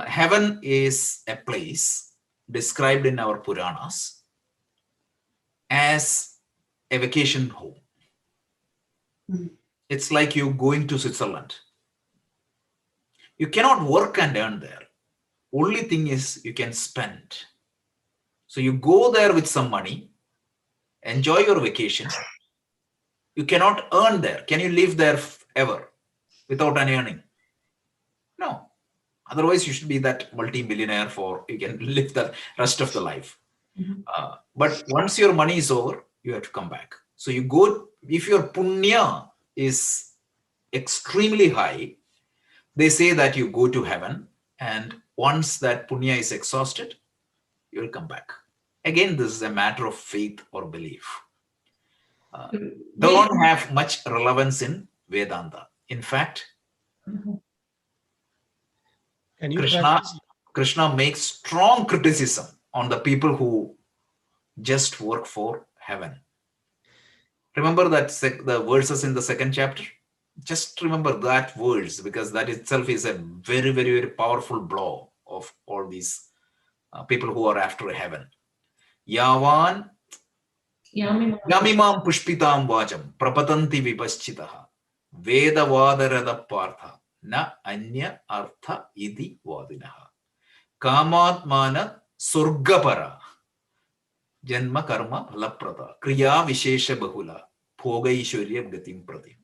Heaven is a place described in our Puranas as a vacation home. It's like you going to Switzerland. You cannot work and earn there. Only thing is you can spend. So you go there with some money, enjoy your vacation. You cannot earn there. Can you live there ever without any earning? No. Otherwise, you should be that multi-millionaire for you can live the rest of the life. But once your money is over, you have to come back. So you go, if your punya is extremely high, they say that you go to heaven, and once that punya is exhausted, you will come back. Again, this is a matter of faith or belief. Don't have much relevance in Vedanta. In fact, Can you practice? Krishna makes strong criticism on the people who just work for heaven. Remember that the verses in the second chapter? Just remember that verse, because that itself is a very, very, very powerful blow of all these people who are after heaven. Yavan Yamimam pushpitam vacham prapatanti vipaschitaha vedavadarada partha na anya artha idi vadinaha kamatmana surgapara janma karma laprata kriya vishesha bahula bhogaishwarya gatim pratim.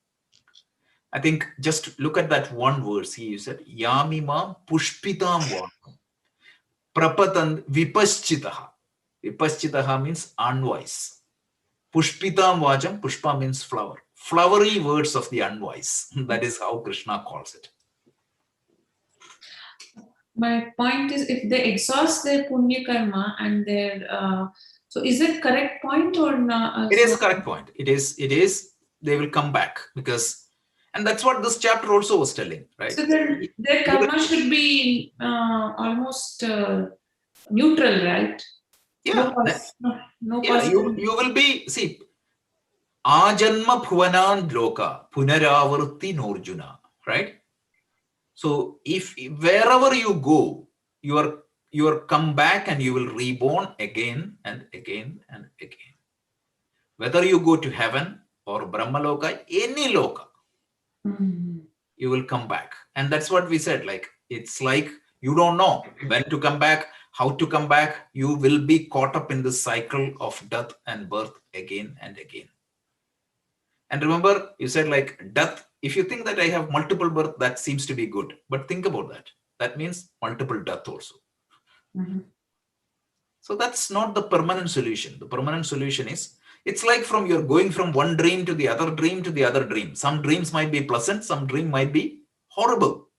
I think just look at that one verse. He said Yamimam pushpitam vacham prapatan vipaschitaha. Vipaschitaha means unwise. Pushpitam vajam, pushpa means flower. Flowery words of the unwise. That is how Krishna calls it. my point is, if they exhaust their punya karma and their, so is it correct point or not? It is a correct point. It is, they will come back, because, and that's what this chapter also was telling, right? So their karma should be almost neutral, right? Yeah. No Yeah, you will be, see, ajanma bhuvanan loka punaravarti norjuna, right? So if wherever you go, you are come back and you will reborn again and again and again. Whether you go to heaven or Brahmaloka, any loka, you will come back. And that's what we said. Like, it's like you don't know when to come back, how to come back. You will be caught up in the cycle of death and birth again and again. And remember, you said like death. If you think that I have multiple birth, that seems to be good. But think about that. That means multiple death also. So that's not the permanent solution. The permanent solution is, it's like from you're going from one dream to the other dream to the other dream. Some dreams might be pleasant, some dream might be horrible.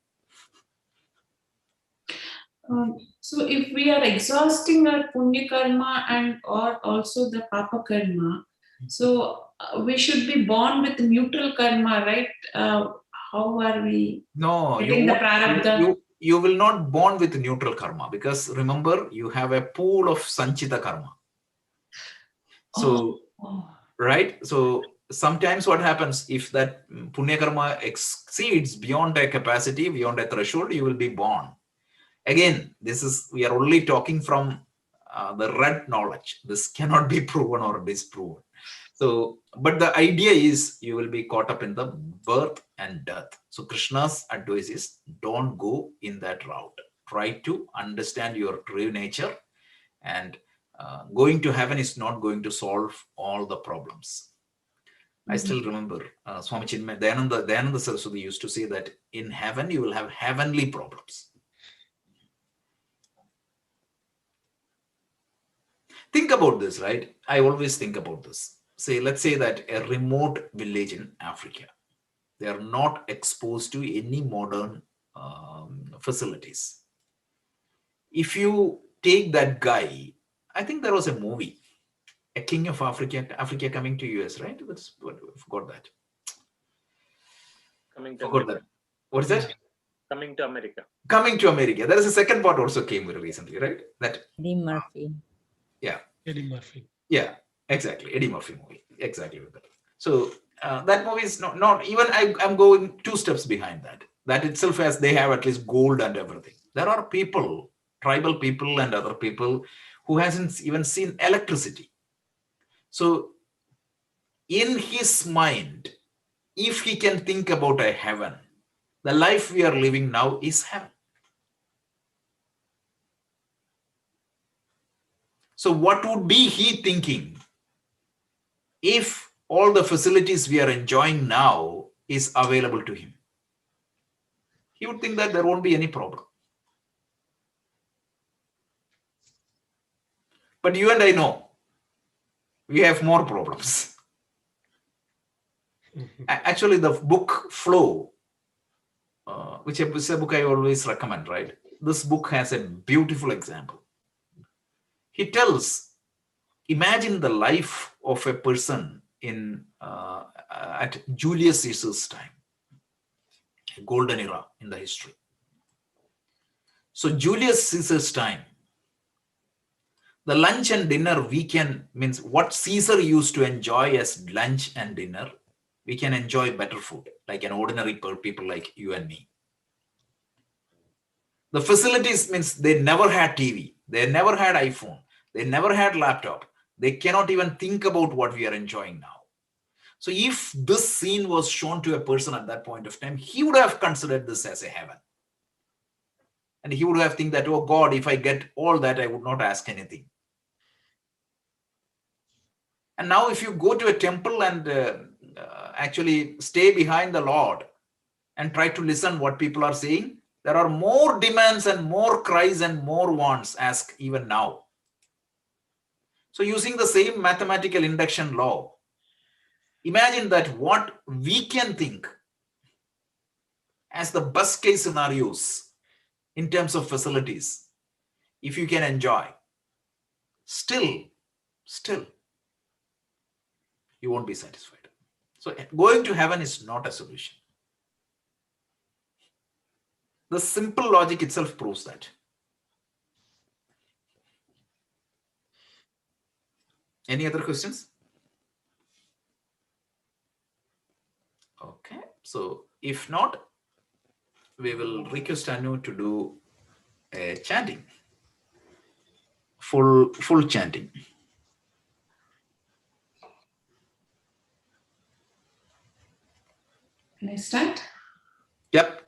So if we are exhausting our punya karma and or also the papa karma, so we should be born with neutral karma, right? How are we getting the prarabdha? You will not born with neutral karma, because remember, you have a pool of sanchita karma. So, right? So sometimes what happens, if that punya karma exceeds beyond a capacity, beyond a threshold, you will be born. Again, we are only talking from the red knowledge. This cannot be proven or disproven. So, but the idea is you will be caught up in the birth and death. So Krishna's advice is, don't go in that route. Try to understand your true nature, and going to heaven is not going to solve all the problems. I still remember Swami Chinmay Dayananda Saraswati used to say that in heaven you will have heavenly problems. Think about this, right? I always think about this. Say, let's say that a remote village in Africa, they are not exposed to any modern facilities. If you take that guy, I think there was a movie, A King of Africa coming to US, right? That's what I forgot that. Coming to Forgot America. that. What is that? Coming to America. Coming to America. There is a second part also came very recently, right? That Eddie Murphy. yeah. Eddie Murphy. Yeah, exactly. Eddie Murphy movie. Exactly with that. So that movie is not even I'm going 2 steps behind that. That itself has they have at least gold and everything. There are people, tribal people and other people who hasn't even seen electricity. So in his mind, if he can think about a heaven, the life we are living now is heaven. So what would be he thinking if all the facilities we are enjoying now is available to him? He would think that there won't be any problem. But you and I know we have more problems. Actually, the book Flow, which is a book I always recommend, right? This book has a beautiful example. He tells, imagine the life of a person in at Julius Caesar's time, a golden era in the history. So Julius Caesar's time, the lunch and dinner we can, means what Caesar used to enjoy as lunch and dinner, we can enjoy better food, like an ordinary people like you and me. The facilities means they never had TV, they never had iPhone, they never had laptop. They cannot even think about what we are enjoying now. So if this scene was shown to a person at that point of time, he would have considered this as a heaven. And he would have think that, oh God, if I get all that, I would not ask anything. And now if you go to a temple and actually stay behind the Lord and try to listen what people are saying, there are more demands and more cries and more wants asked even now. So using the same mathematical induction law, imagine that what we can think as the best case scenarios in terms of facilities, if you can enjoy, still, you won't be satisfied. So going to heaven is not a solution. The simple logic itself proves that. Any other questions? Okay, so if not, we will request Anu to do a chanting, full chanting. Can I start? Yep.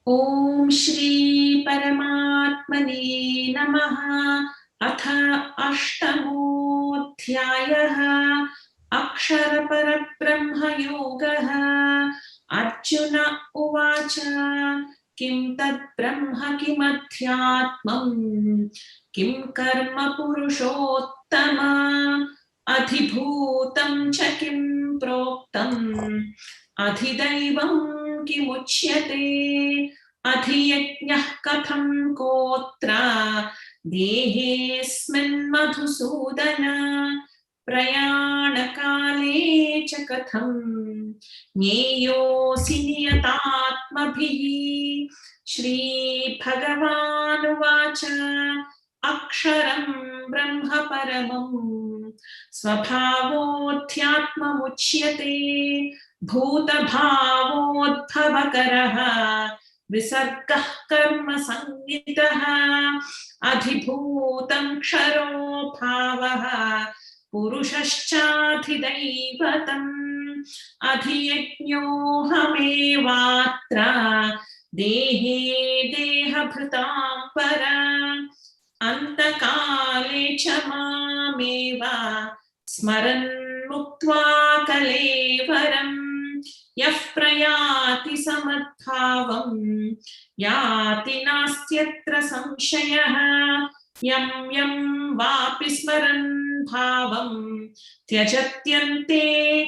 Om Shri Paramatmane Namaha Atha Ashtamodhyayah Akshara Parabrahma Yogaha Arjuna Uvacha Kim Tad Brahma Kim Adhyatmam Kim Karma Purushottama Adhibhutam Cha Kim Proktam Adhidaivam किमुच्यते अधियज्ञः कथं कोत्र देहेऽस्मिन् मधुसूदन प्रयाणकाले च कथं ज्ञेयोऽसि नियतात्मभिः श्रीभगवानुवाच अक्षरं ब्रह्म परमं स्वभावोऽध्यात्ममुच्यते भूतभावोद्भवकरः विसर्गः कर्म संज्ञितः अधिभूतं क्षरो भावः पुरुषश्चाधिदैवतम् अधियज्ञोऽहमेवात्र देहे देहभृतां परा अन्तकाले च मामेव स्मरन् मुक्त्वा कलेवरम् यः प्रयाति समद्भावं याति नास्त्यत्र संशयः यं यं वापि स्मरन् भावं त्यजत्यन्ते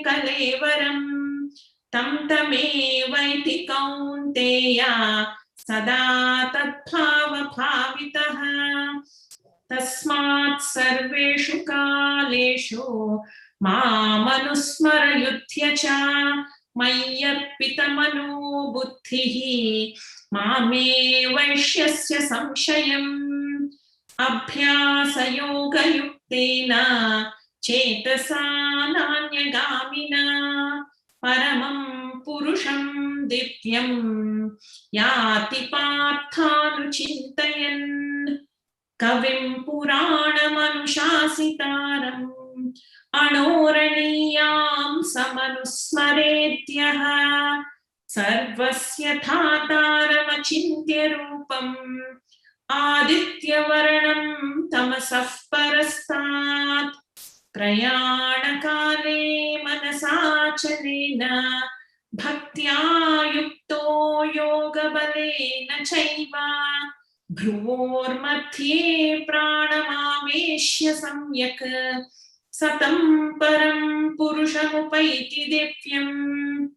कलेवरं तं तमेवैति कौन्तेय सदा तद्भावभावितः तस्मात् सर्वेषु कालेषु मामनुस्मरयुध्य च मय्यर्पितमनो बुद्धिः मामे वैश्यस्य संशयम् अभ्यासयोगयुक्तेन चेतसा नान्यगामिना परमं पुरुषं दिव्यं याति पार्थानुचिन्तयन् कविं पुराणमनुशासितारम् अणोरणीयां समनुस्मरेद्यः सर्वस्य धातारमचिन्त्य रूपम् आदित्यवर्णं तमसः परस्तात् प्रयाणकाले मनसाचलेन भक्त्या युक्तो योगबलेन चैव भ्रुवोर्मध्ये प्राणमावेश्य सम्यक् सतं परं पुरुषमुपैति दिव्यम्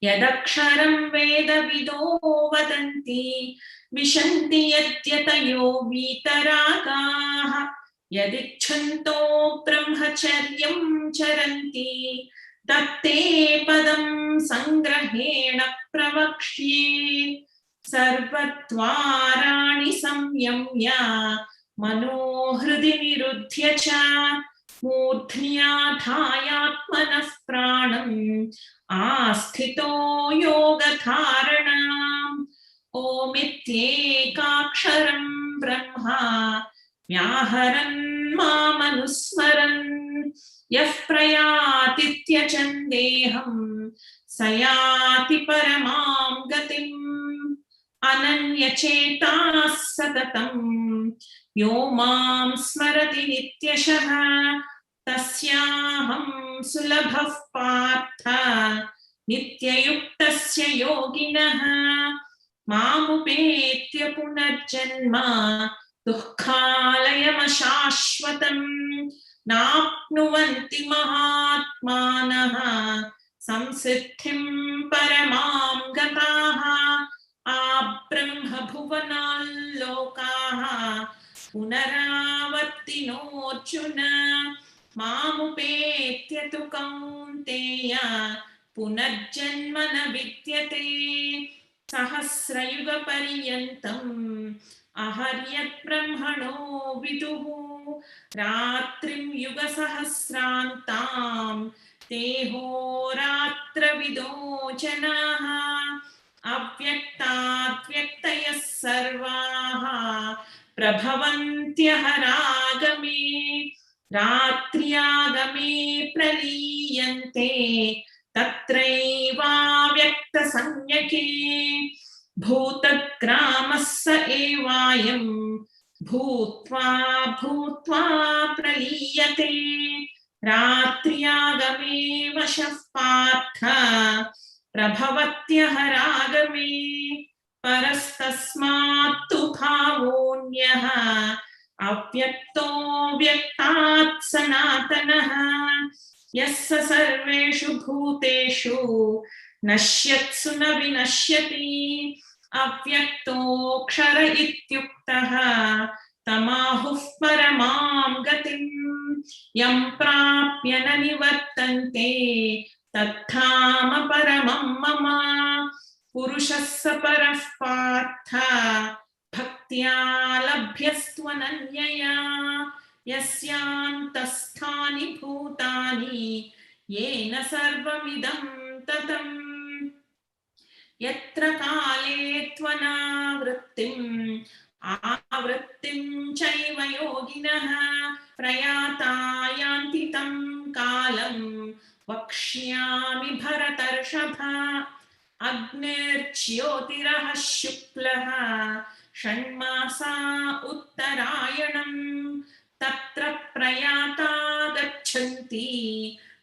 यदक्षरं वेदविदो वदन्ति विशन्ति यद्यतयो वीतरागाः यदिच्छन्तो ब्रह्मचर्यं चरन्ति तत्ते पदं संग्रहेण प्रवक्ष्ये सर्वद्वाराणि संयम्य मनोहृदि निरुध्य च मूर्ध्न्याधायात्मनः प्राणम् आस्थितो योगधारणाम् ओमित्येकाक्षरं ब्रह्मा व्याहरन् मामनुस्मरन् यः प्रयाति त्यजन् देहं स याति परमां गतिम् अनन्यचेताः सततं यो मां स्मरति नित्यशः तस्याहं सुलभः पार्थ नित्ययुक्तस्य योगिनः मामुपेत्य पुनर्जन्म दुःखालयमशाश्वतम् नाप्नुवन्ति महात्मानः संसिद्धिं परमां गताः आब्रह्मभुवनाल्लोकाः पुनरावर्तिनोऽर्जुन मामुपेत्य तु कौन्तेय पुनर्जन्म न विद्यते सहस्रयुगपर्यन्तम् अहर्यद्ब्रह्मणो विदुः रात्रिं युगसहस्रान्तां देहोरात्रविदो जनाः अव्यक्ताद्व्यक्तयः सर्वाः प्रभवन्त्यहरागमे रात्र्यागमे प्रलीयन्ते तत्रैवाव्यक्तसंज्ञके भूतग्रामः स एवायं भूत्वा भूत्वा प्रलीयते रात्र्यागमे वशः पार्थ प्रभवत्यहरागमे परस्तस्मात्तु भावोऽन्यः अव्यक्तो व्यक्तात् सनातनः यस्य सर्वेषु भूतेषु नश्यत्सु न विनश्यति अव्यक्तोऽक्षर इत्युक्तः तमाहुः परमां गतिम् यं प्राप्य न निवर्तन्ते तद्धाम परमं मम पुरुषः स परः पार्थ भक्त्या लभ्यस्त्वनन्यया यस्यान्तस्थानि भूतानि येन सर्वमिदं ततम् यत्र काले त्वनावृत्तिम् आवृत्तिं चैव योगिनः प्रयाता यान्ति तं कालं वक्ष्यामि भरतर्षभ अग्निर्ज्योतिरः शुक्लः षण्मासा उत्तरायणम् तत्र प्रयाता गच्छन्ति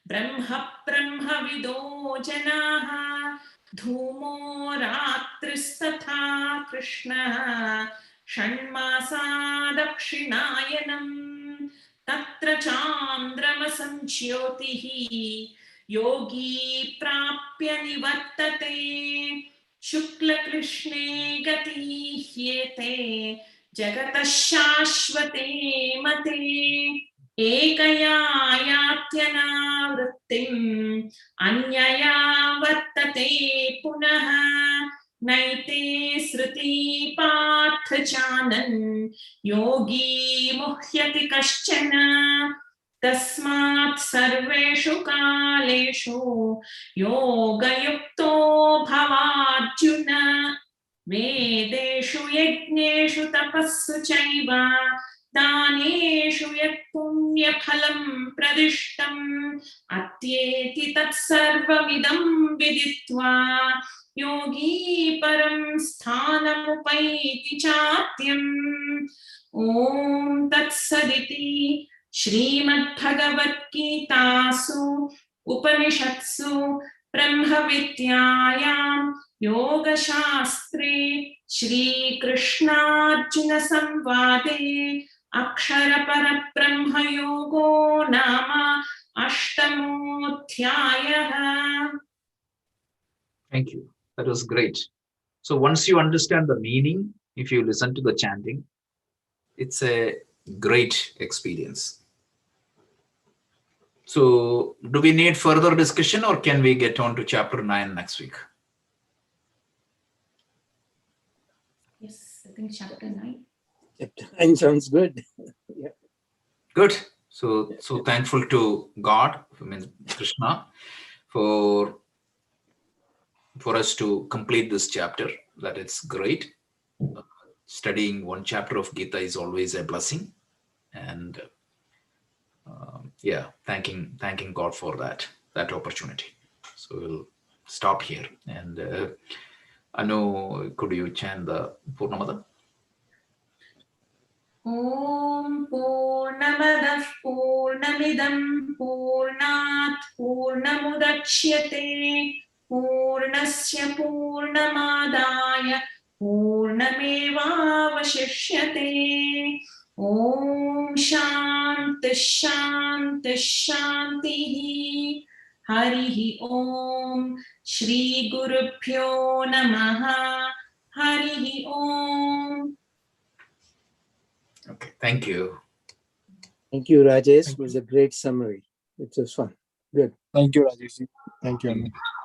ब्रह्मविदो जनाः धूमो रात्रिस्तथा कृष्णः षण्मासादपरायणः दक्षिणायनम् तत्र चान्द्रमसञ्ज्योतिः योगी प्राप्य निवर्तते शुक्लकृष्णे गतीह्येते जगतः शाश्वते मते एकया यात्यनावृत्तिम् अन्यया वर्तते पुनः नैते श्रुति पार्थ चानन् योगी मुह्यति कश्चन तस्मात् सर्वेषु कालेषु योगयुक्तो भवार्जुन वेदेषु यज्ञेषु तपस्सु चैव दानेषु यत् पुण्यफलं प्रदिष्टम् अत्येति तत्सर्वमिदं विदित्वा योगी परं स्थानमुपैति चात्यम् ॐ तत्सदिति श्रीमद्भगवद्गीतासु उपनिषत्सु ब्रह्मविद्यायां योगशास्त्रे श्रीकृष्णार्जुनसंवादे अक्षरपरब्रह्मयोगो नाम अष्टमोऽध्यायः. Thank you. That was great. So once you understand the meaning, if you listen to the chanting, it's a great experience. So do we need further discussion or can we get on to chapter 9 next week? Yes, I think chapter 9. Chapter 9 sounds good. Yeah. Good. So thankful to God, I mean Krishna, for us to complete this chapter. That it's great. Studying one chapter of Gita is always a blessing, and thanking God for that opportunity. So we'll stop here. And Anu, could you chant the Purnamada? Om Purnamadah Purnamidam Purnat Purnamudachyate Purnasya Purnamadaya Purnamevavashishyate Om Shanti Shanti Shanti Harihi Om Shri Gurubhyo Namaha Harihi Om. Okay, thank you. Thank you, Rajesh. It was a great summary. It was fun. Good. Thank you, Rajesh. Thank you.